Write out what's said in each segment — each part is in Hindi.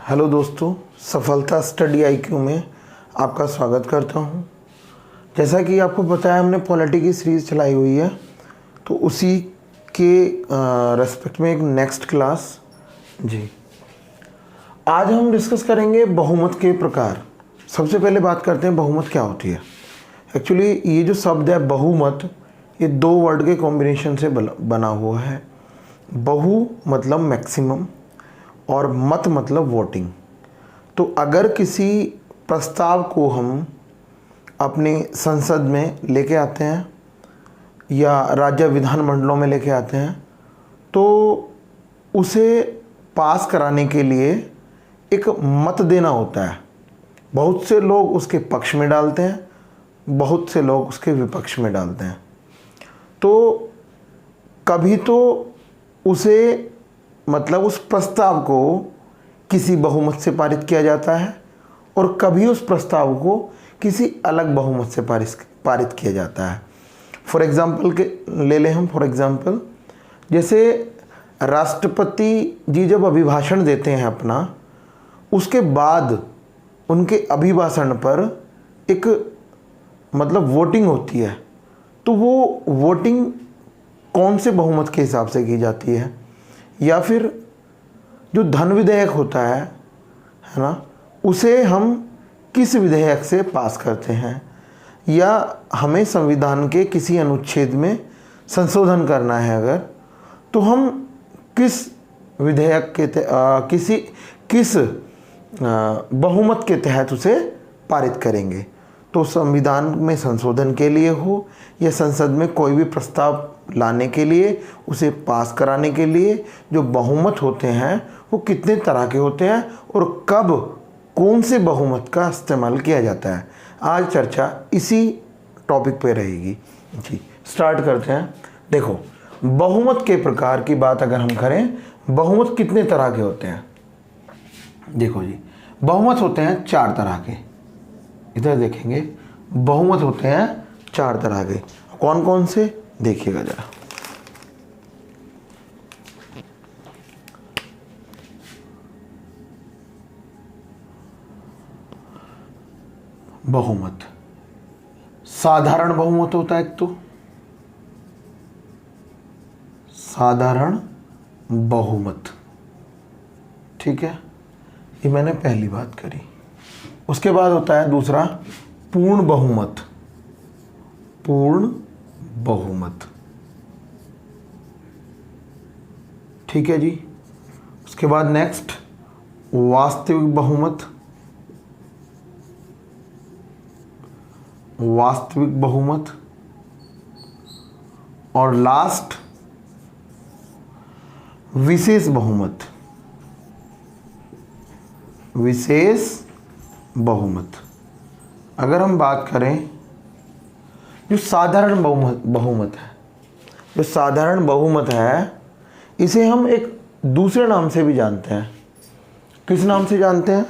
हेलो दोस्तों, सफलता स्टडी आईक्यू में आपका स्वागत करता हूं। जैसा कि आपको पता है हमने पॉलिटी की सीरीज़ चलाई हुई है, तो उसी के रेस्पेक्ट में एक नेक्स्ट क्लास जी आज हम डिस्कस करेंगे बहुमत के प्रकार। सबसे पहले बात करते हैं बहुमत क्या होती है। एक्चुअली ये जो शब्द है बहुमत, ये दो वर्ड के कॉम्बिनेशन से बना हुआ है। बहु मतलब मैक्सिमम और मत मतलब वोटिंग। तो अगर किसी प्रस्ताव को हम अपनी संसद में लेके आते हैं या राज्य विधानमंडलों में लेके आते हैं, तो उसे पास कराने के लिए एक मत देना होता है। बहुत से लोग उसके पक्ष में डालते हैं, बहुत से लोग उसके विपक्ष में डालते हैं। तो कभी तो उसे मतलब उस प्रस्ताव को किसी बहुमत से पारित किया जाता है और कभी उस प्रस्ताव को किसी अलग बहुमत से पारित किया जाता है। फॉर एग्ज़ाम्पल ले लें हम, फॉर एग्ज़ाम्पल जैसे राष्ट्रपति जी जब अभिभाषण देते हैं अपना, उसके बाद उनके अभिभाषण पर एक मतलब वोटिंग होती है। तो वो वोटिंग कौन से बहुमत के हिसाब से की जाती है, या फिर जो धन विधेयक होता है ना, उसे हम किस विधेयक से पास करते हैं, या हमें संविधान के किसी अनुच्छेद में संशोधन करना है अगर, तो हम किस विधेयक के किस बहुमत के तहत उसे पारित करेंगे। तो संविधान में संशोधन के लिए हो या संसद में कोई भी प्रस्ताव लाने के लिए, उसे पास कराने के लिए जो बहुमत होते हैं वो कितने तरह के होते हैं और कब कौन से बहुमत का इस्तेमाल किया जाता है, आज चर्चा इसी टॉपिक पे रहेगी जी। स्टार्ट करते हैं। देखो, बहुमत के प्रकार की बात अगर हम करें, बहुमत कितने तरह के होते हैं। देखो जी, बहुमत होते हैं 4 तरह के। इधर देखेंगे, बहुमत होते हैं 4 तरह के। कौन कौन से, देखिएगा जरा। बहुमत, साधारण बहुमत होता है एक, तो साधारण बहुमत, ठीक है, ये मैंने पहली बात करी। उसके बाद होता है दूसरा पूर्ण बहुमत। पूर्ण बहुमत, ठीक है जी। उसके बाद नेक्स्ट वास्तविक बहुमत। वास्तविक बहुमत, और लास्ट विशेष बहुमत। विशेष बहुमत। अगर हम बात करें जो साधारण बहुमत है, जो साधारण बहुमत है, इसे हम एक दूसरे नाम से भी जानते हैं। किस नाम से जानते हैं,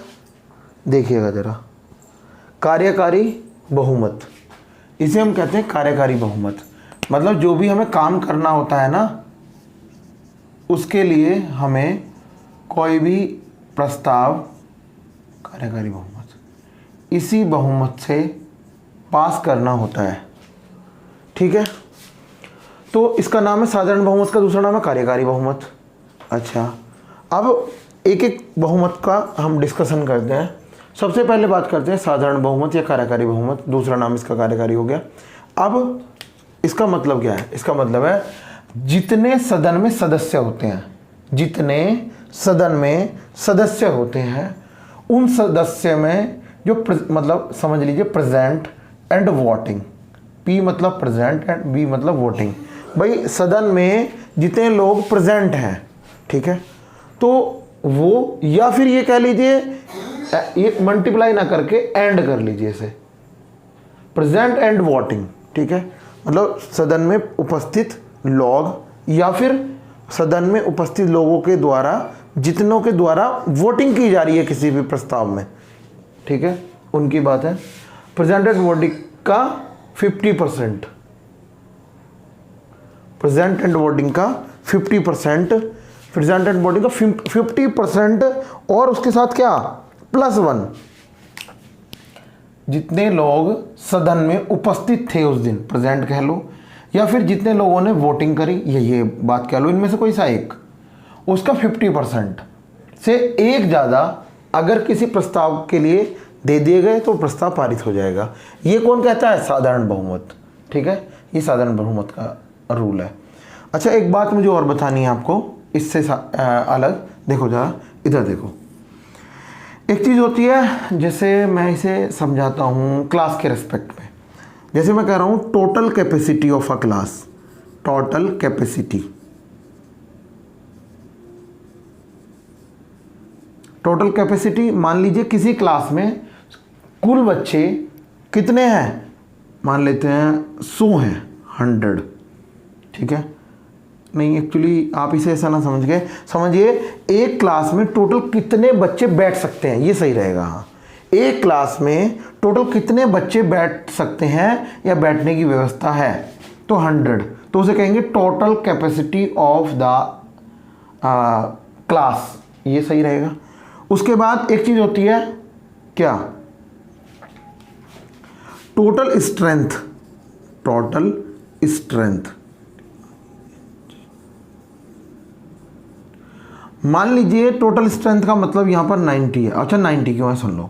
देखिएगा जरा। कार्यकारी बहुमत, इसे हम कहते हैं कार्यकारी बहुमत। मतलब जो भी हमें काम करना होता है ना, उसके लिए हमें कोई भी प्रस्ताव, कार्यकारी बहुमत, इसी बहुमत से पास करना होता है, ठीक है। तो इसका नाम है साधारण बहुमत, का दूसरा नाम है कार्यकारी बहुमत। अच्छा, अब एक एक बहुमत का हम डिस्कशन करते हैं। सबसे पहले बात करते हैं साधारण बहुमत या कार्यकारी बहुमत, दूसरा नाम इसका कार्यकारी हो गया। अब इसका मतलब क्या है, इसका मतलब है जितने सदन में सदस्य होते हैं, जितने सदन में सदस्य होते हैं, उन सदस्य में जो मतलब समझ लीजिए प्रेजेंट एंड वोटिंग। पी मतलब प्रेजेंट एंड बी मतलब वोटिंग। भाई सदन में जितने लोग प्रेजेंट हैं, ठीक है, तो वो, या फिर ये कह लीजिए, ये मल्टीप्लाई ना करके एंड कर लीजिए इसे, प्रेजेंट एंड वोटिंग, ठीक है। मतलब सदन में उपस्थित लोग या फिर सदन में उपस्थित लोगों के द्वारा, जितनों के द्वारा वोटिंग की जा रही है किसी भी प्रस्ताव में, ठीक है, उनकी बात है। प्रेजेंट एंड वोटिंग का 50%, प्रेजेंट एंड वोटिंग का 50% प्रेजेंटेड बॉडी का 50% और उसके साथ क्या +1 जितने लोग सदन में उपस्थित थे उस दिन, प्रेजेंट कह लो, या फिर जितने लोगों ने वोटिंग करी, ये बात कह लो, इनमें से कोई सा एक, उसका 50% से एक ज़्यादा अगर किसी प्रस्ताव के लिए दे दिए गए तो प्रस्ताव पारित हो जाएगा। ये कौन कहता है? साधारण बहुमत। ठीक है, ये साधारण बहुमत का रूल है। अच्छा, एक बात मुझे और बतानी है आपको इससे अलग। देखो जरा इधर देखो, एक चीज़ होती है, जैसे मैं इसे समझाता हूँ क्लास के रेस्पेक्ट में। जैसे मैं कह रहा हूँ total capacity of a class, total capacity, total capacity मान लीजिए किसी क्लास में कुल बच्चे कितने हैं, मान लेते हैं 100 हैं, 100। ठीक है, नहीं एक्चुअली आप इसे ऐसा ना समझ गए, समझिए एक क्लास में टोटल कितने बच्चे बैठ सकते हैं, ये सही रहेगा। हाँ, एक क्लास में टोटल कितने बच्चे बैठ सकते हैं या बैठने की व्यवस्था है, तो 100, तो उसे कहेंगे total capacity of the class, ये सही रहेगा। उसके बाद एक चीज होती है क्या, टोटल स्ट्रेंथ, टोटल स्ट्रेंथ। मान लीजिए टोटल स्ट्रेंथ का मतलब यहाँ पर 90 है। अच्छा 90 क्यों है, सुन लो,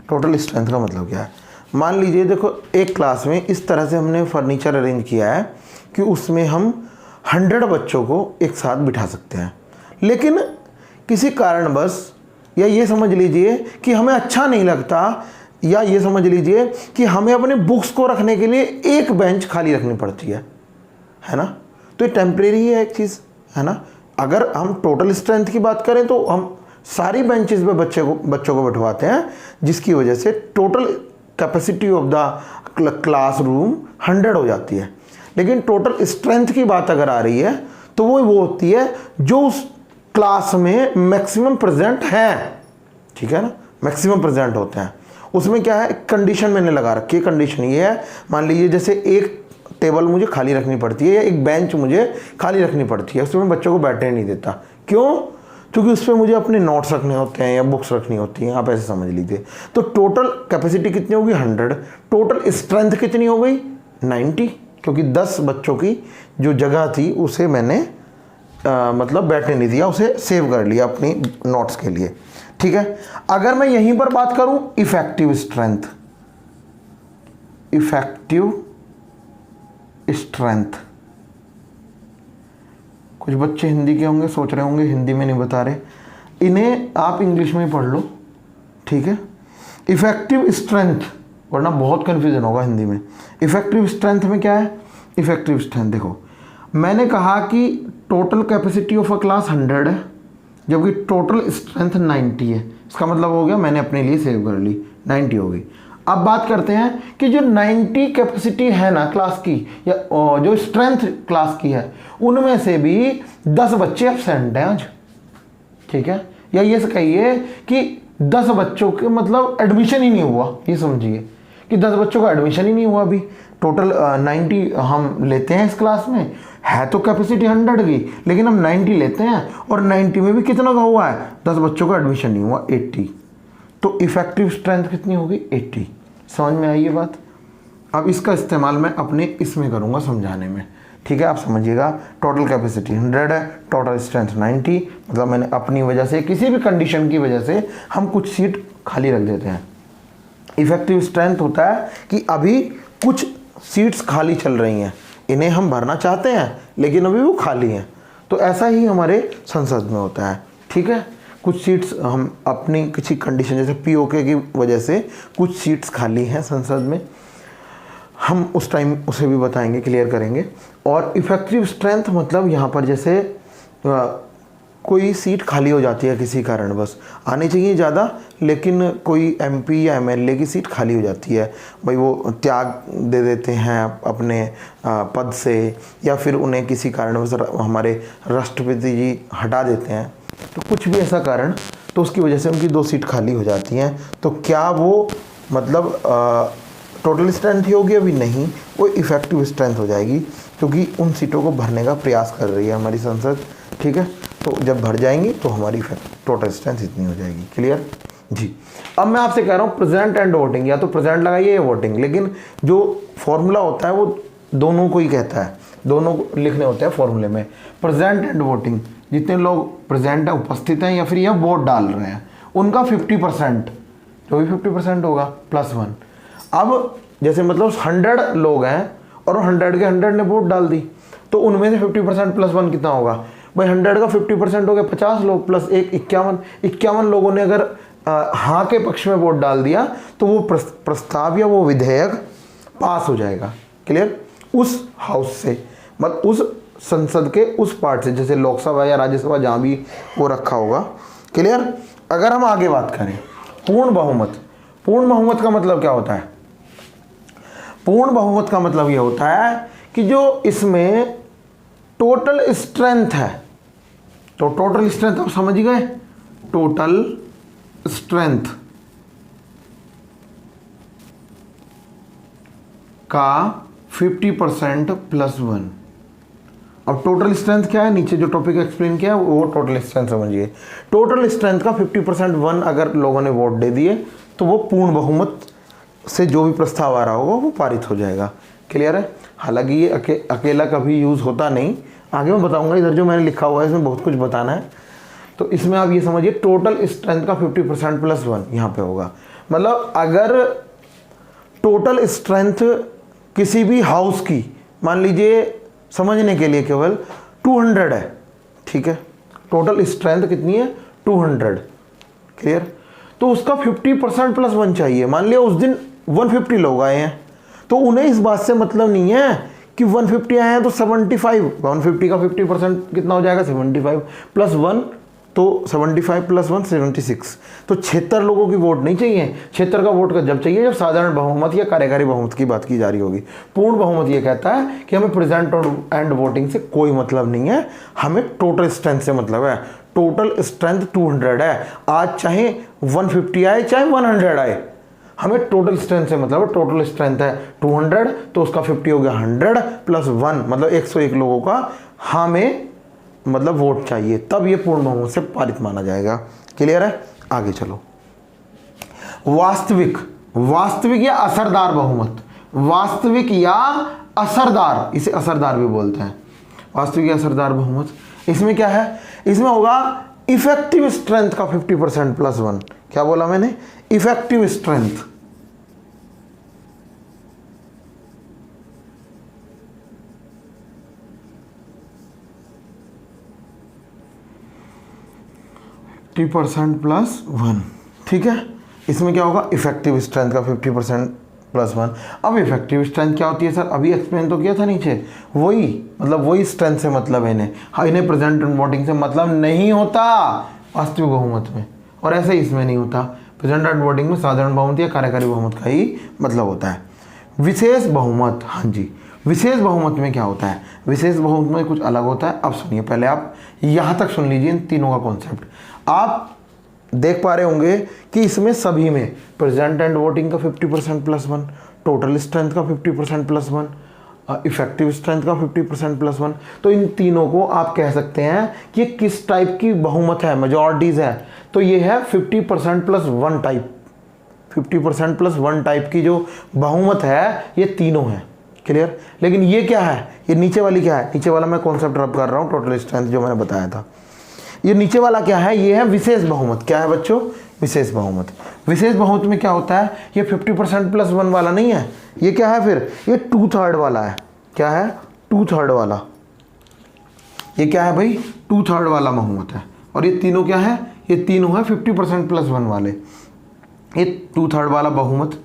टोटल स्ट्रेंथ का मतलब क्या है। मान लीजिए देखो एक क्लास में इस तरह से हमने फर्नीचर अरेंज किया है कि उसमें हम 100 बच्चों को एक साथ बिठा सकते हैं, लेकिन किसी कारणवश, या ये समझ लीजिए कि हमें अच्छा नहीं लगता, या ये समझ लीजिए कि हमें अपने बुक्स को रखने के लिए एक बेंच खाली रखनी पड़ती है ना, तो ये टेम्परेरी है एक चीज़, है ना। अगर हम टोटल स्ट्रेंथ की बात करें तो हम सारी बेंचेस पे बच्चों को बैठवाते हैं, जिसकी वजह से total capacity of the class room 100 हो जाती है। लेकिन टोटल स्ट्रेंथ की बात अगर आ रही है तो वो होती है जो उस क्लास में मैक्सिमम प्रेजेंट है। ठीक है ना, मैक्सिमम प्रेजेंट होते हैं। उसमें क्या है, कंडीशन मैंने लगा रखी है। कंडीशन ये है, मान लीजिए जैसे एक टेबल मुझे खाली रखनी पड़ती है या एक बेंच मुझे खाली रखनी पड़ती है, उसमें बच्चों को बैठने नहीं देता। क्यों? क्योंकि उस पर मुझे अपने नोट्स रखने होते हैं या बुक्स रखनी होती हैं, आप ऐसे समझ लीजिए। तो टोटल कैपेसिटी कितनी होगी, 100। टोटल स्ट्रेंथ कितनी हो गई, 90, क्योंकि 10 बच्चों की जो जगह थी उसे मैंने मतलब बैठने नहीं दिया, उसे सेव कर लिया अपनी नोट्स के लिए। ठीक है, अगर मैं यहीं पर बात करूं इफेक्टिव स्ट्रेंथ, इफेक्टिव स्ट्रेंथ, कुछ बच्चे हिंदी के होंगे, सोच रहे होंगे हिंदी में नहीं बता रहे, इन्हें आप इंग्लिश में ही पढ़ लो। ठीक है, इफेक्टिव स्ट्रेंथ, वरना बहुत कंफ्यूजन होगा हिंदी में। इफेक्टिव स्ट्रेंथ में क्या है, इफेक्टिव स्ट्रेंथ देखो, मैंने कहा कि total capacity of a class 100 है, जबकि टोटल स्ट्रेंथ 90 है। इसका मतलब हो गया, मैंने अपने लिए सेव कर ली, 90 हो गई। अब बात करते हैं कि जो 90 कैपेसिटी है ना क्लास की, या जो स्ट्रेंथ क्लास की है, उनमें से भी 10 बच्चे एब्सेंट हैं आज। ठीक है, या ये कहिए कि 10 बच्चों के मतलब एडमिशन ही नहीं हुआ, ये समझिए कि 10 बच्चों का एडमिशन ही नहीं हुआ अभी। टोटल 90 हम लेते हैं इस क्लास में, है तो कैपेसिटी 100 की, लेकिन हम 90 लेते हैं, और 90 में भी कितना का हुआ है, 10 बच्चों का एडमिशन नहीं हुआ, 80। तो इफेक्टिव स्ट्रेंथ कितनी होगी, 80। समझ में आई ये बात। अब इसका इस्तेमाल मैं अपने इसमें करूँगा समझाने में। ठीक है, आप समझिएगा, टोटल कैपेसिटी 100 है, टोटल स्ट्रेंथ 90, मतलब मैंने अपनी वजह से, किसी भी कंडीशन की वजह से हम कुछ सीट खाली रख देते हैं। इफेक्टिव स्ट्रेंथ होता है कि अभी कुछ सीट्स खाली चल रही हैं, इन्हें हम भरना चाहते हैं लेकिन अभी वो खाली हैं। तो ऐसा ही हमारे संसद में होता है। ठीक है, कुछ सीट्स हम अपनी किसी कंडीशन, जैसे पीओके की वजह से कुछ सीट्स खाली हैं संसद में, हम उस टाइम उसे भी बताएंगे, क्लियर करेंगे। और इफेक्टिव स्ट्रेंथ मतलब यहाँ पर जैसे कोई सीट खाली हो जाती है किसी कारणवश, आने चाहिए ज़्यादा, लेकिन कोई एमपी या एमएलए की सीट खाली हो जाती है, भाई वो त्याग दे देते हैं अपने पद से, या फिर उन्हें किसी कारणवश हमारे राष्ट्रपति जी हटा देते हैं, तो कुछ भी ऐसा कारण, तो उसकी वजह से उनकी 2 सीट खाली हो जाती हैं। तो क्या वो मतलब टोटल स्ट्रेंथ ही होगी, अभी नहीं, वो इफेक्टिव स्ट्रेंथ हो जाएगी, क्योंकि उन सीटों को भरने का प्रयास कर रही है हमारी संसद। ठीक है, तो जब भर जाएंगी तो हमारी टोटल स्ट्रेंथ इतनी हो जाएगी। क्लियर जी। अब मैं आपसे कह रहा हूँ प्रेजेंट एंड वोटिंग, या तो प्रेजेंट लगाइए या वोटिंग, लेकिन जो फॉर्मूला होता है वो दोनों को ही कहता है, दोनों को लिखने होते हैं फॉर्मूले में। प्रेजेंट एंड वोटिंग, जितने लोग प्रेजेंट है, उपस्थित हैं या फिर यह वोट डाल रहे हैं, उनका 50%, जो भी 50% होगा +1। अब जैसे मतलब 100 लोग हैं और 100 के 100 ने वोट डाल दी, तो उनमें से 50% +1 कितना होगा भाई? 100 का 50% हो गया 50 लोग, प्लस 1 51 लोगों ने अगर हाँ के पक्ष में वोट डाल दिया तो वो प्रस्ताव या वो विधेयक पास हो जाएगा। क्लियर? उस हाउस से, मतलब उस संसद के उस पार्ट से, जैसे लोकसभा या राज्यसभा जहाँ भी वो रखा होगा। क्लियर? अगर हम आगे बात करें पूर्ण बहुमत, पूर्ण बहुमत का मतलब क्या होता है? पूर्ण बहुमत का मतलब ये होता है कि जो इसमें टोटल स्ट्रेंथ है, तो टोटल स्ट्रेंथ आप समझ गए, टोटल स्ट्रेंथ का 50% +1। अब टोटल स्ट्रेंथ क्या है, नीचे जो टॉपिक एक्सप्लेन किया है वो टोटल स्ट्रेंथ समझिए। टोटल स्ट्रेंथ का 50% 1 अगर लोगों ने वोट दे दिए तो वो पूर्ण बहुमत से जो भी प्रस्ताव आ रहा होगा वो पारित हो जाएगा। क्लियर है? हालांकि ये अकेला कभी यूज़ होता नहीं, आगे मैं बताऊंगा। इधर जो मैंने लिखा हुआ है इसमें बहुत कुछ बताना है, तो इसमें आप ये समझिए टोटल स्ट्रेंथ का 50% +1 यहाँ पे होगा। मतलब अगर टोटल स्ट्रेंथ किसी भी हाउस की, मान लीजिए समझने के लिए केवल 200 है, ठीक है, टोटल स्ट्रेंथ कितनी है 200। क्लियर? तो उसका 50% +1 चाहिए। मान लिया उस दिन 150 लोग आए हैं, तो उन्हें इस बात से मतलब नहीं है कि 150 आए हैं तो 75, 150 का 50% कितना हो जाएगा 75 +1, तो 75 +1 76। तो 76 लोगों की वोट नहीं चाहिए। 76 का वोट जब चाहिए जब साधारण बहुमत या कार्यकारी बहुमत की बात की जा रही होगी। पूर्ण बहुमत ये कहता है कि हमें प्रेजेंट एंड वोटिंग से कोई मतलब नहीं है, हमें टोटल स्ट्रेंथ से मतलब है। टोटल स्ट्रेंथ 200 है, आज चाहे 150 आए चाहे 100 आए, हमें टोटल स्ट्रेंथ से मतलब है। टोटल स्ट्रेंथ है 200, तो उसका 50 हो गया 100 +1, मतलब 101 लोगों का हमें मतलब वोट चाहिए, तब ये पूर्ण बहुमत से पारित माना जाएगा। क्लियर है? आगे चलो। वास्तविक, वास्तविक या असरदार बहुमत, वास्तविक या असरदार, इसे असरदार भी बोलते हैं, वास्तविक या असरदार बहुमत। इसमें क्या है? इसमें होगा इफेक्टिव स्ट्रेंथ का 50% +1। क्या बोला मैंने? Effective strength, %+ 1। ठीक है? इसमें क्या होगा? इफेक्टिव स्ट्रेंथ का 50% +1। अब इफेक्टिव स्ट्रेंथ क्या होती है सर? अभी एक्सप्लेन तो किया था नीचे, वही मतलब वही स्ट्रेंथ से मतलब है इन्हें। हाँ, इन्हें प्रेजेंट एंड वोटिंग से मतलब नहीं होता वास्तविक बहुमत में, और ऐसे ही इसमें नहीं होता। प्रेजेंट एंड वोटिंग में साधारण बहुमत या कार्यकारी बहुमत का ही मतलब होता है। विशेष बहुमत, हाँ जी, विशेष बहुमत में क्या होता है? विशेष बहुमत में कुछ अलग होता है। अब सुनिए, पहले आप यहाँ तक सुन लीजिए इन तीनों का कॉन्सेप्ट। आप देख पा रहे होंगे कि इसमें सभी में प्रेजेंट एंड वोटिंग का 50% +1, टोटल स्ट्रेंथ का 50% +1, इफेक्टिव स्ट्रेंथ का 50% +1। तो इन तीनों को आप कह सकते हैं कि किस टाइप की बहुमत है, मेजॉरिटीज है। तो ये है 50% +1 टाइप, 50% +1 टाइप की जो बहुमत है ये तीनों है। क्लियर? लेकिन ये क्या है? ये नीचे वाली क्या है? नीचे वाला मैं कॉन्सेप्ट रब कर रहा हूँ, टोटल स्ट्रेंथ जो मैंने बताया था। ये नीचे वाला क्या है? ये है विशेष बहुमत। क्या है बच्चों? विशेष बहुमत। विशेष बहुमत में क्या होता है? ये 50% +1 वाला नहीं है, ये क्या है फिर? ये 2/3 वाला है। क्या है? 2/3 वाला। ये क्या है भाई? 2/3 वाला बहुमत है। और ये तीनों क्या है? ये तीनों है 50% +1 वाले। ये 2/3 वाला बहुमत,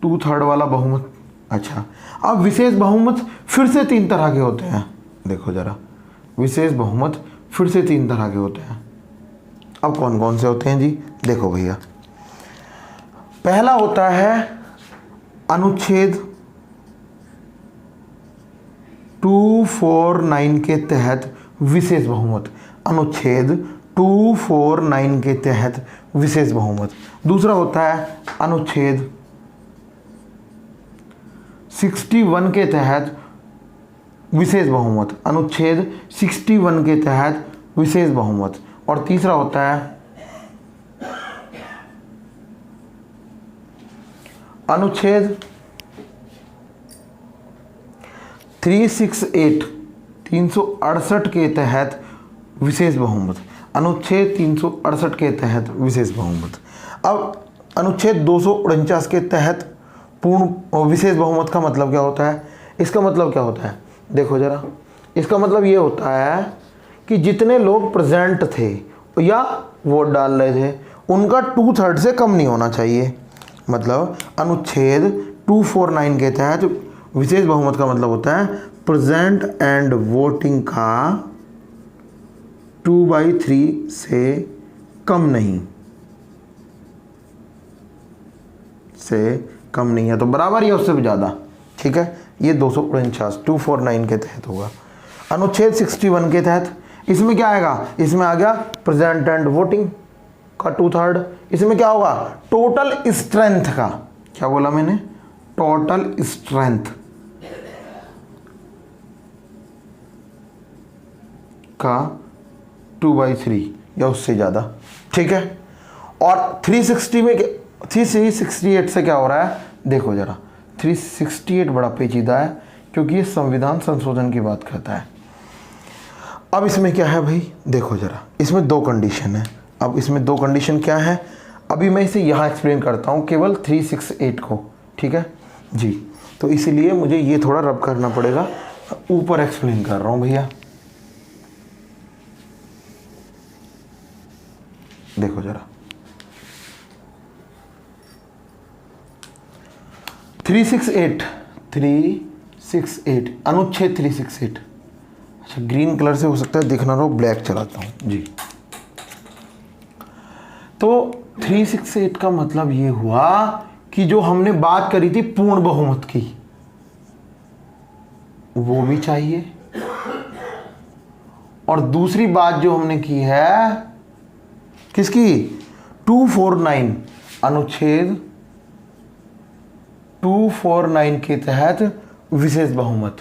2/3 वाला बहुमत। अच्छा, अब विशेष बहुमत फिर से 3 तरह के होते हैं। देखो जरा, विशेष बहुमत फिर से 3 तरह के होते हैं। अब कौन कौन से होते हैं जी? देखो भैया, पहला होता है अनुच्छेद 249 के तहत विशेष बहुमत। अनुच्छेद 249 के तहत विशेष बहुमत। दूसरा होता है अनुच्छेद 61 के तहत विशेष बहुमत। अनुच्छेद 61 के तहत विशेष बहुमत। और तीसरा होता है अनुच्छेद 368 के तहत विशेष बहुमत। अनुच्छेद 368 के तहत विशेष बहुमत। अब अनुच्छेद 249 के तहत पूर्ण विशेष बहुमत का मतलब क्या होता है? इसका मतलब क्या होता है, देखो जरा। इसका मतलब ये होता है कि जितने लोग प्रेजेंट थे या वोट डाल रहे थे उनका 2/3 से कम नहीं होना चाहिए। मतलब अनुच्छेद 249 के तहत विशेष बहुमत का मतलब होता है प्रेजेंट एंड वोटिंग का 2/3 से कम नहीं, है तो बराबर या उससे भी ज़्यादा। ठीक है, ये 249 के तहत होगा। अनुच्छेद 61 के तहत इसमें क्या आएगा? इसमें आ गया प्रेजेंट एंड वोटिंग का 2/3। इसमें क्या होगा? टोटल स्ट्रेंथ का, क्या बोला मैंने? टोटल स्ट्रेंथ का 2/3 या उससे ज़्यादा। ठीक है, और 368 से क्या हो रहा है? देखो जरा, 368 बड़ा पेचीदा है क्योंकि ये संविधान संशोधन की बात करता है। अब इसमें क्या है भाई? देखो जरा, इसमें 2 कंडीशन है। अब इसमें 2 कंडीशन क्या है? अभी मैं इसे यहाँ एक्सप्लेन करता हूँ केवल 368 को। ठीक है जी, तो इसलिए मुझे ये थोड़ा रब करना पड़ेगा, ऊपर एक्सप्लेन कर रहा हूँ भैया। देखो जरा, 368 अनुच्छेद 368। अच्छा, ग्रीन कलर से हो सकता है दिखना रहो, ब्लैक चलाता हूँ जी। तो 368 का मतलब ये हुआ कि जो हमने बात करी थी पूर्ण बहुमत की, वो भी चाहिए। और दूसरी बात जो हमने की है किसकी? 249 अनुच्छेद 249 के तहत विशेष बहुमत।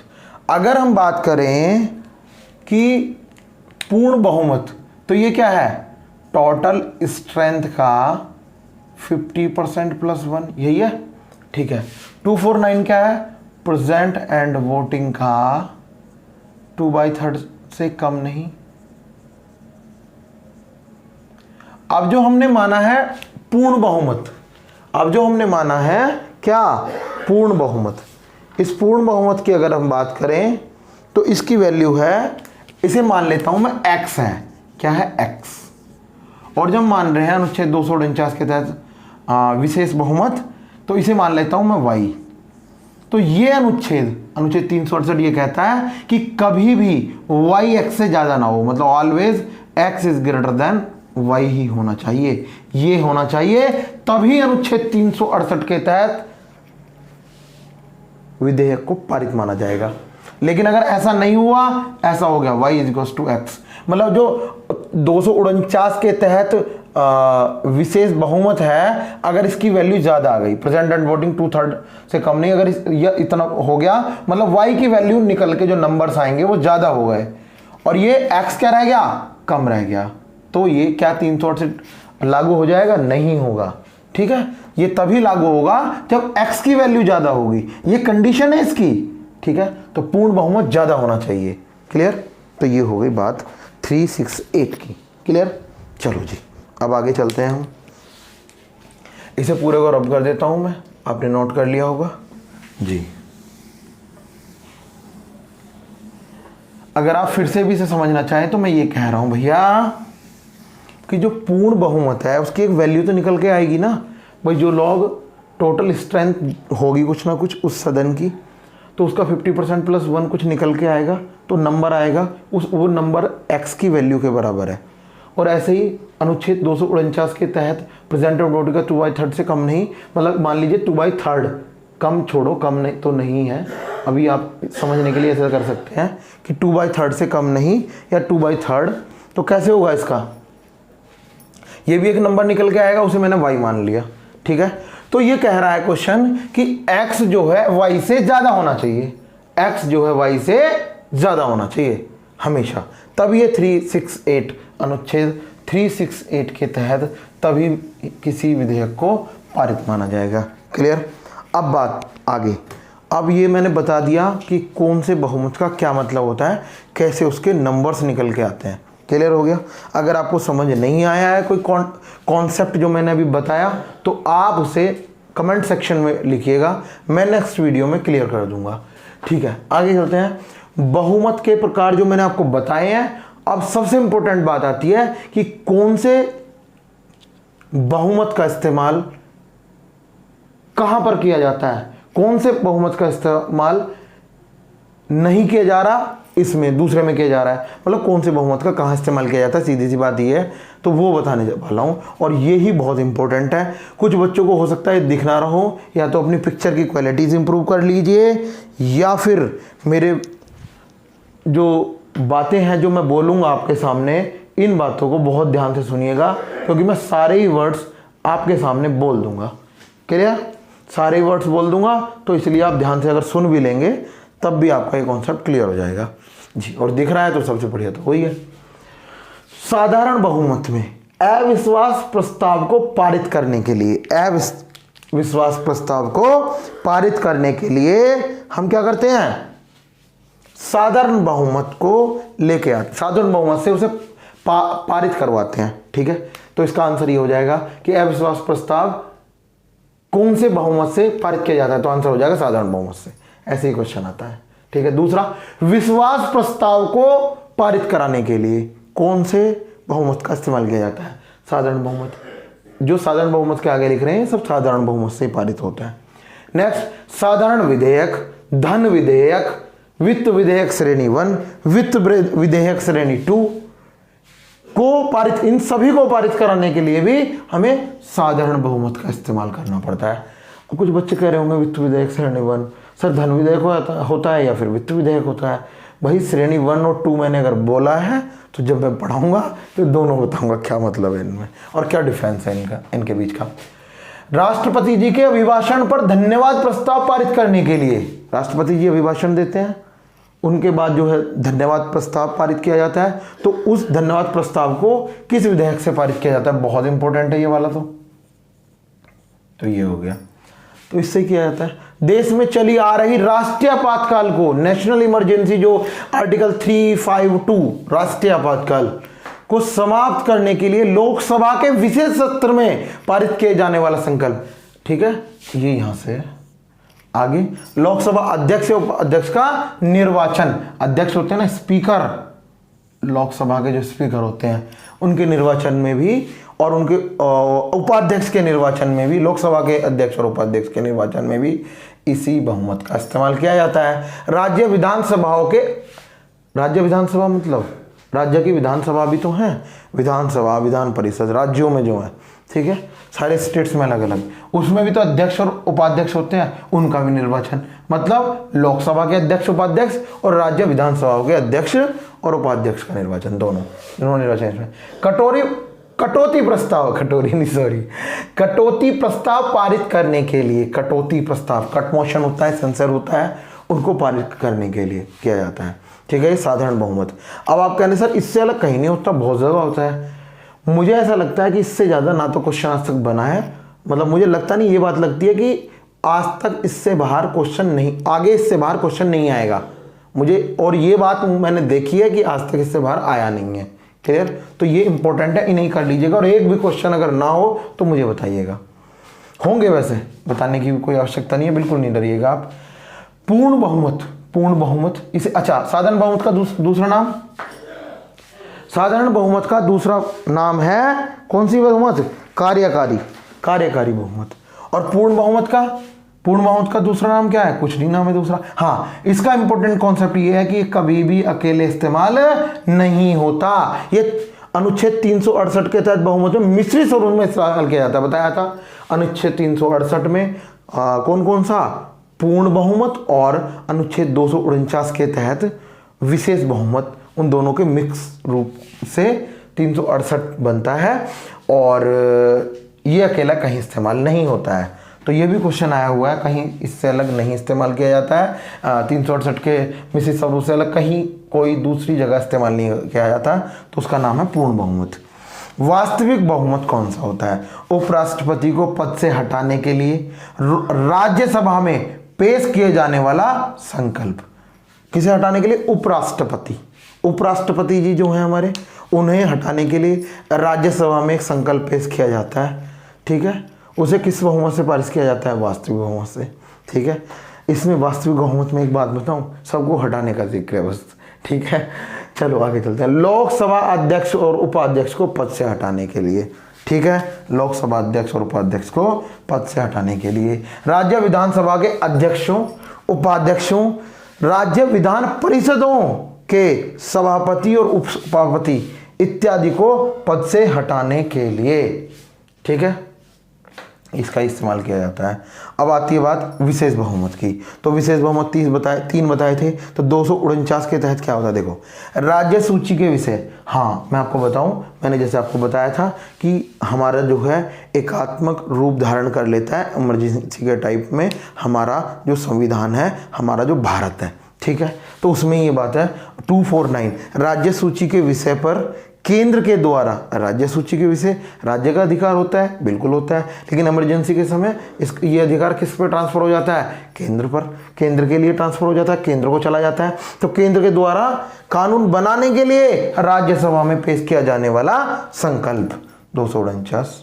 अगर हम बात करें कि पूर्ण बहुमत, तो ये क्या है? टोटल स्ट्रेंथ का 50% + 1, यही है। ठीक है, 249 क्या है? प्रेजेंट एंड वोटिंग का 2/3 से कम नहीं। अब जो हमने माना है पूर्ण बहुमत, अब जो हमने माना है क्या? पूर्ण बहुमत। इस पूर्ण बहुमत की अगर हम बात करें तो इसकी वैल्यू है, इसे मान लेता हूं मैं x है। क्या है? x। और जब मान रहे हैं अनुच्छेद 249 के तहत विशेष बहुमत, तो इसे मान लेता हूं मैं y। तो ये अनुच्छेद 368 ये कहता है कि कभी भी y x से ज़्यादा ना हो, मतलब always x is greater than y ही होना चाहिए, ये होना चाहिए, तभी अनुच्छेद 368 के तहत विधेयक को पारित माना जाएगा। लेकिन अगर ऐसा नहीं हुआ, ऐसा हो गया y = x, मतलब जो 249 के तहत विशेष बहुमत है, अगर इसकी वैल्यू ज़्यादा आ गई, प्रेजेंट एंड वोटिंग 2/3 से कम नहीं, अगर यह इतना हो गया, मतलब y की वैल्यू निकल के जो नंबर्स आएंगे वो ज़्यादा हो गए और ये x क्या रह गया? कम रह गया, तो ये क्या 368 लागू हो जाएगा? नहीं होगा। ठीक है, ये तभी लागू होगा जब x की वैल्यू ज़्यादा होगी, ये कंडीशन है इसकी। ठीक है, तो पूर्ण बहुमत ज़्यादा होना चाहिए। क्लियर? तो ये हो गई बात 368 की। क्लियर? चलो जी, अब आगे चलते हैं हम। इसे पूरे को रब कर देता हूं मैं, आपने नोट कर लिया होगा जी। अगर आप फिर से भी इसे समझना चाहें तो मैं ये कह रहा हूं भैया कि जो पूर्ण बहुमत है उसकी एक वैल्यू तो निकल के आएगी ना भाई। जो लोग टोटल स्ट्रेंथ होगी कुछ ना कुछ उस सदन की, तो उसका 50% + 1 कुछ निकल के आएगा, तो नंबर आएगा, वो नंबर x की वैल्यू के बराबर है। और ऐसे ही अनुच्छेद 249 के तहत प्रेजेंट एंड वोटिंग का 2/3 से कम नहीं, मतलब मान लीजिए 2/3, कम छोड़ो, कम नहीं तो नहीं है, अभी आप समझने के लिए ऐसा कर सकते हैं कि 2/3 से कम नहीं या 2/3, तो कैसे होगा इसका? ये भी एक नंबर निकल के आएगा, उसे मैंने y मान लिया। ठीक है, तो ये कह रहा है क्वेश्चन कि x जो है y से ज़्यादा होना चाहिए, x जो है y से ज़्यादा होना चाहिए। हमेशा। तब ये 368 अनुच्छेद 368 के तहत तभी किसी विधेयक को पारित माना जाएगा। क्लियर? अब बात आगे। अब ये मैंने बता दिया कि कौन से बहुमत का क्या मतलब होता है, कैसे उसके नंबर्स निकल के आते हैं। क्लियर हो गया? अगर आपको समझ नहीं आया है कोई कॉन्सेप्ट जो मैंने अभी बताया, तो आप उसे कमेंट सेक्शन में लिखिएगा, मैं नेक्स्ट वीडियो में क्लियर कर दूंगा। ठीक है, आगे चलते हैं। बहुमत के प्रकार जो मैंने आपको बताए हैं, अब सबसे इंपॉर्टेंट बात आती है कि कौन से बहुमत का इस्तेमाल कहां पर किया जाता है, कौन से बहुमत का इस्तेमाल नहीं किया जा रहा, इसमें दूसरे में किया जा रहा है, मतलब कौन से बहुमत का कहां इस्तेमाल किया जाता है, सीधी सी बात ये है। तो वो बताने वाला हूं, और ये ही बहुत इंपॉर्टेंट है। कुछ बच्चों को हो सकता है दिख ना रहो, या तो अपनी पिक्चर की क्वालिटीज इंप्रूव कर लीजिए, या फिर मेरे जो बातें हैं जो मैं बोलूँगा आपके सामने, इन बातों को बहुत ध्यान से सुनिएगा, क्योंकि मैं सारे ही वर्ड्स आपके सामने बोल दूंगा। क्लियर? सारे वर्ड्स बोल दूंगा, तो इसलिए आप ध्यान से अगर सुन भी लेंगे तब भी आपका ये कॉन्सेप्ट क्लियर हो जाएगा जी। और दिख रहा है तो सबसे बढ़िया तो वही है। साधारण बहुमत में अविश्वास प्रस्ताव को पारित करने के लिए, अविश्वास प्रस्ताव को पारित करने के लिए हम क्या करते हैं? साधारण बहुमत को लेके आते, साधारण बहुमत से उसे पारित करवाते हैं। ठीक है, तो इसका आंसर ये हो जाएगा कि अविश्वास प्रस्ताव कौन से बहुमत से पारित किया जाता है, तो आंसर हो जाएगा साधारण बहुमत से। ऐसे ही क्वेश्चन आता है। ठीक है, दूसरा, विश्वास प्रस्ताव को पारित कराने के लिए कौन से बहुमत का इस्तेमाल किया जाता है? साधारण बहुमत। जो साधारण बहुमत के आगे लिख रहे हैं सब साधारण बहुमत से पारित होता है। नेक्स्ट, साधारण विधेयक, धन विधेयक, वित्त विधेयक श्रेणी 1, वित्त विधेयक श्रेणी 2 को पारित, इन सभी को पारित कराने के लिए भी हमें साधारण बहुमत का इस्तेमाल करना पड़ता है। कुछ बच्चे कह रहे होंगे वित्त विधेयक श्रेणी 1, सर धन विधेयक होता है या फिर वित्त विधेयक होता है? भाई श्रेणी 1 और 2 मैंने अगर बोला है तो जब मैं पढ़ाऊंगा तो दोनों बताऊंगा क्या मतलब है इनमें और क्या डिफरेंस है इनके बीच का। राष्ट्रपति जी के अभिभाषण पर धन्यवाद प्रस्ताव पारित करने के लिए, राष्ट्रपति जी अभिभाषण देते हैं, उनके बाद जो है धन्यवाद प्रस्ताव पारित किया जाता है, तो उस धन्यवाद प्रस्ताव को किस विधेयक से पारित किया जाता है? बहुत इंपॉर्टेंट है ये वाला। तो ये हो गया। तो इससे किया जाता है, देश में चली आ रही राष्ट्रीय आपातकाल को, नेशनल इमरजेंसी, जो आर्टिकल 352 राष्ट्रीय आपातकाल को समाप्त करने के लिए लोकसभा के विशेष सत्र में पारित किए जाने वाला संकल्प। ठीक है, ये यहां से आगे लोकसभा अध्यक्ष और उपाध्यक्ष का निर्वाचन, अध्यक्ष होते हैं ना स्पीकर, लोकसभा के जो स्पीकर होते हैं उनके निर्वाचन में भी, और उनके उपाध्यक्ष के निर्वाचन में भी, लोकसभा के अध्यक्ष और उपाध्यक्ष के निर्वाचन में भी इसी बहुमत का इस्तेमाल किया जाता है। राज्य विधानसभाओं के, राज्य विधानसभा मतलब राज्य की विधानसभा भी तो है, विधानसभा, विधान परिषद राज्यों में जो है, ठीक है, सारे स्टेट्स में अलग अलग, उसमें भी तो अध्यक्ष और उपाध्यक्ष होते हैं, उनका भी निर्वाचन, मतलब लोकसभा के अध्यक्ष उपाध्यक्ष और राज्य विधानसभाओं के अध्यक्ष और उपाध्यक्ष का निर्वाचन, दोनों निर्वाचन इसमें। कटौती प्रस्ताव पारित करने के लिए, कटौती प्रस्ताव, कट मोशन होता है, सेंसर होता है, उनको पारित करने के लिए किया जाता है। ठीक है, ये साधारण बहुमत। अब आप कहने सर इससे अलग कहीं नहीं होता, बहुत ज़्यादा होता है। मुझे ऐसा लगता है कि इससे ज़्यादा ना तो क्वेश्चन आज तक बना है, मतलब मुझे लगता नहीं, ये बात लगती है कि आज तक इससे बाहर क्वेश्चन नहीं, आगे इससे बाहर क्वेश्चन नहीं आएगा मुझे, और ये बात मैंने देखी है कि आज तक इससे बाहर आया नहीं है। क्लियर? तो ये इंपॉर्टेंट है, इन्हें कर लीजिएगा, और एक भी क्वेश्चन अगर ना हो तो मुझे बताइएगा। होंगे वैसे, बताने की कोई आवश्यकता नहीं है, बिल्कुल नहीं डरिएगा आप। पूर्ण बहुमत इसे, अच्छा, साधारण बहुमत का दूसरा नाम, साधारण बहुमत का दूसरा नाम है कौन सी बहुमत? कार्यकारी बहुमत। और पूर्ण बहुमत का दूसरा नाम क्या है? कुछ नहीं नाम है दूसरा। हाँ, इसका इंपॉर्टेंट कॉन्सेप्ट ये है कि कभी भी अकेले इस्तेमाल नहीं होता। ये अनुच्छेद 368 के तहत बहुमत में मिश्रित स्वरूप में इस्तेमाल किया जाता है, बताया था। अनुच्छेद 368 में कौन कौन सा? पूर्ण बहुमत, और अनुच्छेद 249 के तहत विशेष बहुमत, उन दोनों के मिक्स रूप से 368 बनता है, और ये अकेला कहीं इस्तेमाल नहीं होता है। तो ये भी क्वेश्चन आया हुआ है, कहीं इससे अलग नहीं इस्तेमाल किया जाता है। 368 के मिश्रित शब्दों से अलग कहीं कोई दूसरी जगह इस्तेमाल नहीं किया जाता, तो उसका नाम है पूर्ण बहुमत। वास्तविक बहुमत कौन सा होता है? उपराष्ट्रपति को पद से हटाने के लिए राज्यसभा में पेश किए जाने वाला संकल्प। किसे हटाने के लिए? उपराष्ट्रपति। उपराष्ट्रपति जी जो हैं हमारे, उन्हें हटाने के लिए राज्यसभा में एक संकल्प पेश किया जाता है, ठीक है। उसे किस बहुमत से पारित किया जाता है? वास्तविक बहुमत से, ठीक है। इसमें वास्तविक बहुमत में एक बात बताऊं, सबको हटाने का जिक्र है बस, ठीक है। चलो आगे चलते हैं। लोकसभा अध्यक्ष और उपाध्यक्ष को पद से हटाने के लिए, ठीक है, लोकसभा अध्यक्ष और उपाध्यक्ष को पद से हटाने के लिए राज्य विधानसभा के अध्यक्षों, उपाध्यक्षों, राज्य विधान परिषदों के सभापति और उपसभापति इत्यादि को पद से हटाने के लिए, ठीक है, इसका इस्तेमाल किया जाता है। अब आती है बात विशेष बहुमत की। तो विशेष बहुमत 3 बताए थे, तो 249 के तहत क्या होता है? देखो, राज्य सूची के विषय, हाँ मैं आपको बताऊं, मैंने जैसे आपको बताया था कि हमारा जो है एकात्मक रूप धारण कर लेता है इमरजेंसी के टाइप में हमारा जो संविधान है, हमारा जो भारत है, ठीक है। तो उसमें ये बात है 249, राज्य सूची के विषय पर केंद्र के द्वारा, राज्य सूची के विषय राज्य का अधिकार होता है, बिल्कुल होता है, लेकिन इमरजेंसी के समय ये अधिकार किस पर ट्रांसफर हो जाता है? केंद्र पर। केंद्र के लिए ट्रांसफर हो जाता है, केंद्र को चला जाता है। तो केंद्र के द्वारा कानून बनाने के लिए राज्यसभा में पेश किया जाने वाला संकल्प 249।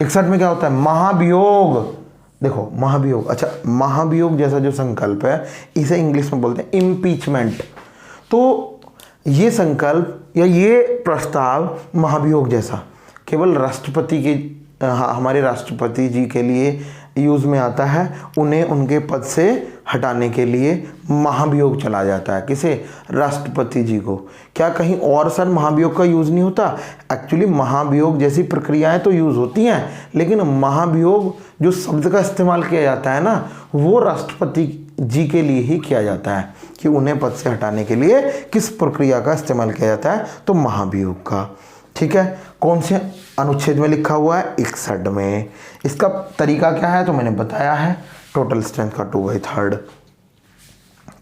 61 में क्या होता है? महाभियोग। देखो महाभियोग, अच्छा महाभियोग जैसा जो संकल्प है इसे इंग्लिश में बोलते हैं इम्पीचमेंट। तो ये संकल्प या ये प्रस्ताव महाभियोग जैसा केवल राष्ट्रपति के, हमारे राष्ट्रपति जी के लिए यूज़ में आता है, उन्हें उनके पद से हटाने के लिए महाभियोग चला जाता है। किसे? राष्ट्रपति जी को। क्या कहीं और सर महाभियोग का यूज़ नहीं होता? एक्चुअली महाभियोग जैसी प्रक्रियाएं तो यूज़ होती हैं, लेकिन महाभियोग जो शब्द का इस्तेमाल किया जाता है ना, वो राष्ट्रपति जी के लिए ही किया जाता है कि उन्हें पद से हटाने के लिए किस प्रक्रिया का इस्तेमाल किया जाता है? तो महाभियोग का, ठीक है। कौन से अनुच्छेद में लिखा हुआ है? 61 में। इसका तरीका क्या है? तो मैंने बताया है, टोटल स्ट्रेंथ का 2/3,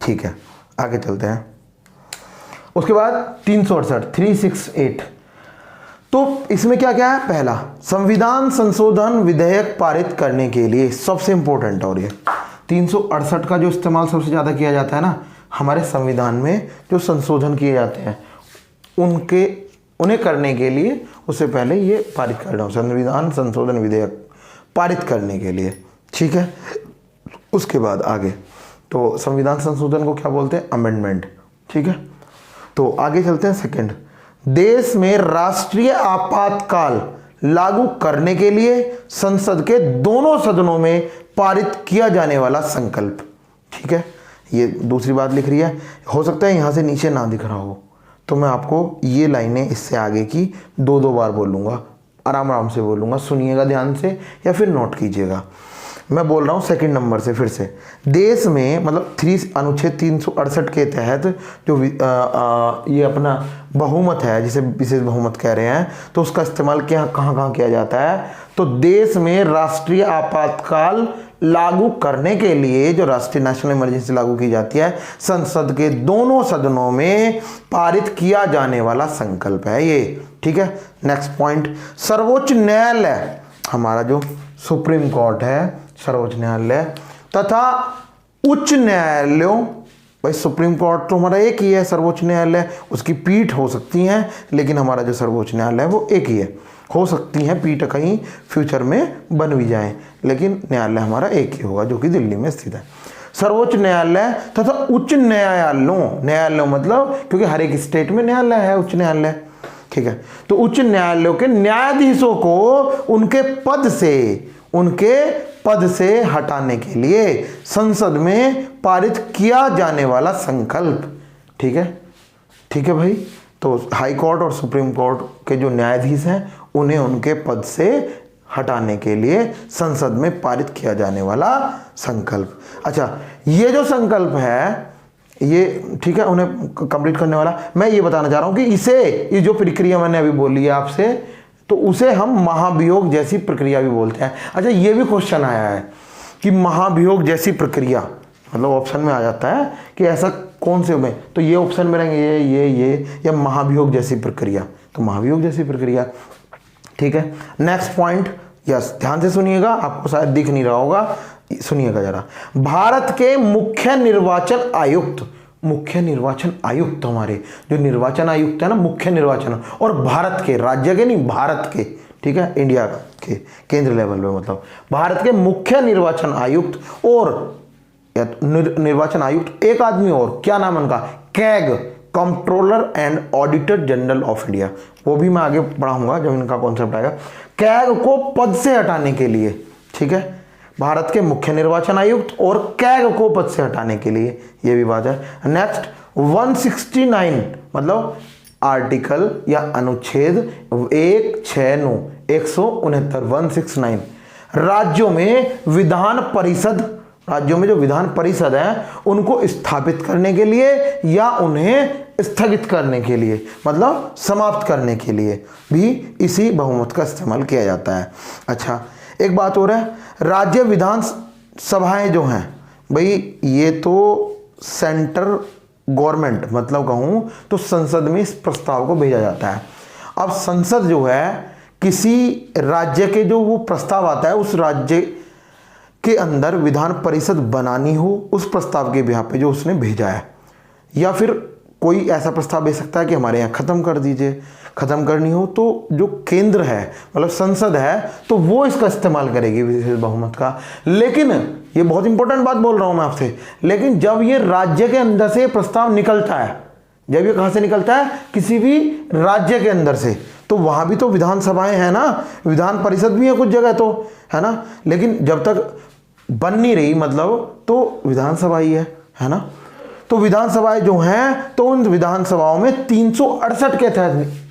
ठीक है। आगे चलते हैं। उसके बाद 368। तो इसमें क्या क्या है? पहला, संविधान संशोधन विधेयक पारित करने के लिए, सबसे इंपॉर्टेंट। और ये 368 का जो इस्तेमाल सबसे ज़्यादा किया जाता है ना हमारे संविधान में, जो संशोधन किए जाते हैं उन्हें करने के लिए उससे पहले ये पारित करना हो, संविधान संशोधन विधेयक पारित करने के लिए, ठीक है। उसके बाद आगे, तो संविधान संशोधन को क्या बोलते हैं? अमेंडमेंट, ठीक है। तो आगे चलते हैं। सेकंड, देश में राष्ट्रीय आपातकाल लागू करने के लिए संसद के दोनों सदनों में पारित किया जाने वाला संकल्प, ठीक है। ये दूसरी बात लिख रही है, हो सकता है यहाँ से नीचे ना दिख रहा हो, तो मैं आपको ये लाइनें इससे आगे की 2 बार बोलूँगा, आराम आराम से बोलूँगा, सुनिएगा ध्यान से या फिर नोट कीजिएगा। मैं बोल रहा हूँ सेकंड नंबर से फिर से। देश में मतलब अनुच्छेद 368 के तहत जो ये अपना बहुमत है, जिसे विशेष बहुमत कह रहे हैं, तो उसका इस्तेमाल कहाँ कहाँ किया जाता है? तो देश में राष्ट्रीय आपातकाल लागू करने के लिए जो राष्ट्रीय नेशनल इमरजेंसी लागू की जाती है, संसद के दोनों सदनों में पारित किया जाने वाला संकल्प है ये, ठीक है। नेक्स्ट पॉइंट, सर्वोच्च न्यायालय, हमारा जो सुप्रीम कोर्ट है, सर्वोच्च न्यायालय तथा उच्च न्यायालयों, भाई सुप्रीम कोर्ट तो हमारा एक ही है, सर्वोच्च न्यायालय उसकी पीठ हो सकती हैं, लेकिन हमारा जो सर्वोच्च न्यायालय है वो एक ही है। हो सकती हैं पीठ कहीं फ्यूचर में बन भी जाएं, लेकिन न्यायालय हमारा एक ही होगा जो कि दिल्ली में स्थित है। सर्वोच्च न्यायालय तथा उच्च न्यायालयों मतलब क्योंकि हर एक स्टेट में न्यायालय है, उच्च न्यायालय, ठीक है। तो उच्च न्यायालयों के न्यायाधीशों को उनके पद से हटाने के लिए संसद में पारित किया जाने वाला संकल्प, ठीक है, ठीक है भाई। तो हाई कोर्ट और सुप्रीम कोर्ट के जो न्यायाधीश हैं उन्हें उनके पद से हटाने के लिए संसद में पारित किया जाने वाला संकल्प। अच्छा, ये जो संकल्प है ये, ठीक है, उन्हें कंप्लीट करने वाला, मैं ये बताना चाह रहा हूं कि ये जो प्रक्रिया मैंने अभी बोली है आपसे, तो उसे हम महाभियोग जैसी प्रक्रिया भी बोलते हैं। अच्छा, ये भी क्वेश्चन आया है कि महाभियोग जैसी प्रक्रिया, मतलब ऑप्शन में आ जाता है कि ऐसा कौन से में, तो ये ऑप्शन में रहेंगे ये या महाभियोग जैसी प्रक्रिया, तो महाभियोग जैसी प्रक्रिया। ठीक है, नेक्स्ट पॉइंट, यस ध्यान से सुनिएगा, आपको शायद दिख नहीं रहा होगा, सुनिएगा जरा। भारत के मुख्य निर्वाचन आयुक्त हमारे जो निर्वाचन आयुक्त है ना, मुख्य निर्वाचन, और भारत के, राज्य के नहीं, भारत के, ठीक है, इंडिया के केंद्र लेवल पे, मतलब भारत के मुख्य निर्वाचन आयुक्त और निर्वाचन आयुक्त एक आदमी और, क्या नाम है उनका, CAG, controller and auditor general of India, वो भी मैं आगे पढ़ाऊंगा जब इनका कॉन्सेप्ट आएगा। कैग को पद से हटाने के लिए, ठीक है, भारत के मुख्य निर्वाचन आयुक्त और कैग को पद से हटाने के लिए, ये भी बात है। नेक्स्ट 169 मतलब आर्टिकल या अनुच्छेद 169 राज्यों में जो विधान परिषद है उनको स्थापित करने के लिए या उन्हें स्थगित करने के लिए, मतलब समाप्त करने के लिए भी इसी बहुमत का इस्तेमाल किया जाता है। अच्छा, एक बात और है, राज्य विधान सभाएं जो हैं भाई, ये तो सेंट्रल गवर्नमेंट, मतलब कहूं तो संसद में इस प्रस्ताव को भेजा जाता है। अब संसद जो है, किसी राज्य के जो वो प्रस्ताव आता है, उस राज्य के अंदर विधान परिषद बनानी हो उस प्रस्ताव के बिहाफ पे जो उसने भेजा है, या फिर कोई ऐसा प्रस्ताव भेज सकता है कि हमारे यहाँ खत्म कर दीजिए, खत्म करनी हो तो जो केंद्र है, मतलब संसद है, तो वो इसका इस्तेमाल करेगी विशेष बहुमत का। लेकिन ये बहुत इंपॉर्टेंट बात बोल रहा हूं मैं आपसे, लेकिन जब ये राज्य के अंदर से प्रस्ताव निकलता है, जब ये कहां से निकलता है, किसी भी राज्य के अंदर से, तो वहां भी तो विधानसभाएं हैं ना, विधान परिषद भी है कुछ जगह तो, है ना, लेकिन जब तक बन नहीं रही, मतलब तो विधानसभा ही है ना। तो विधानसभाएं जो हैं, तो उन विधानसभाओं में 368 के तहत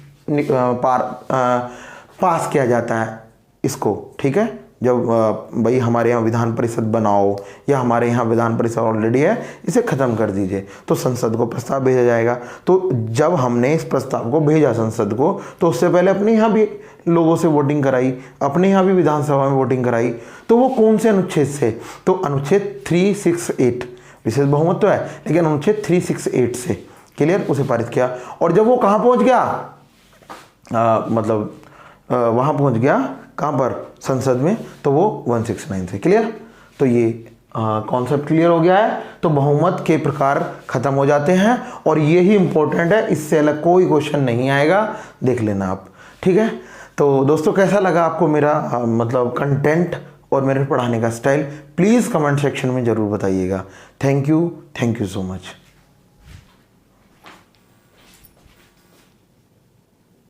पास किया जाता है इसको, ठीक है। जब भाई हमारे यहाँ विधान परिषद बनाओ, या हमारे यहाँ विधान परिषद ऑलरेडी है, इसे ख़त्म कर दीजिए, तो संसद को प्रस्ताव भेजा जाएगा। तो जब हमने इस प्रस्ताव को भेजा संसद को, तो उससे पहले अपने यहाँ भी लोगों से वोटिंग कराई, अपने यहाँ भी विधानसभा में वोटिंग कराई। तो वो कौन से अनुच्छेद से, तो अनुच्छेद 368, विशेष बहुमत तो है लेकिन अनुच्छेद 368 से, क्लियर, उसे पारित किया। और जब वो कहाँ पहुँच गया, वहाँ पहुँच गया कहाँ पर, संसद में, तो वो 169 से, क्लियर। तो ये कॉन्सेप्ट क्लियर हो गया है। तो बहुमत के प्रकार खत्म हो जाते हैं, और ये ही इंपॉर्टेंट है, इससे अलग कोई क्वेश्चन नहीं आएगा, देख लेना आप, ठीक है। तो दोस्तों, कैसा लगा आपको मेरा कंटेंट और मेरे पढ़ाने का स्टाइल, प्लीज़ कमेंट सेक्शन में ज़रूर बताइएगा। Thank you so much.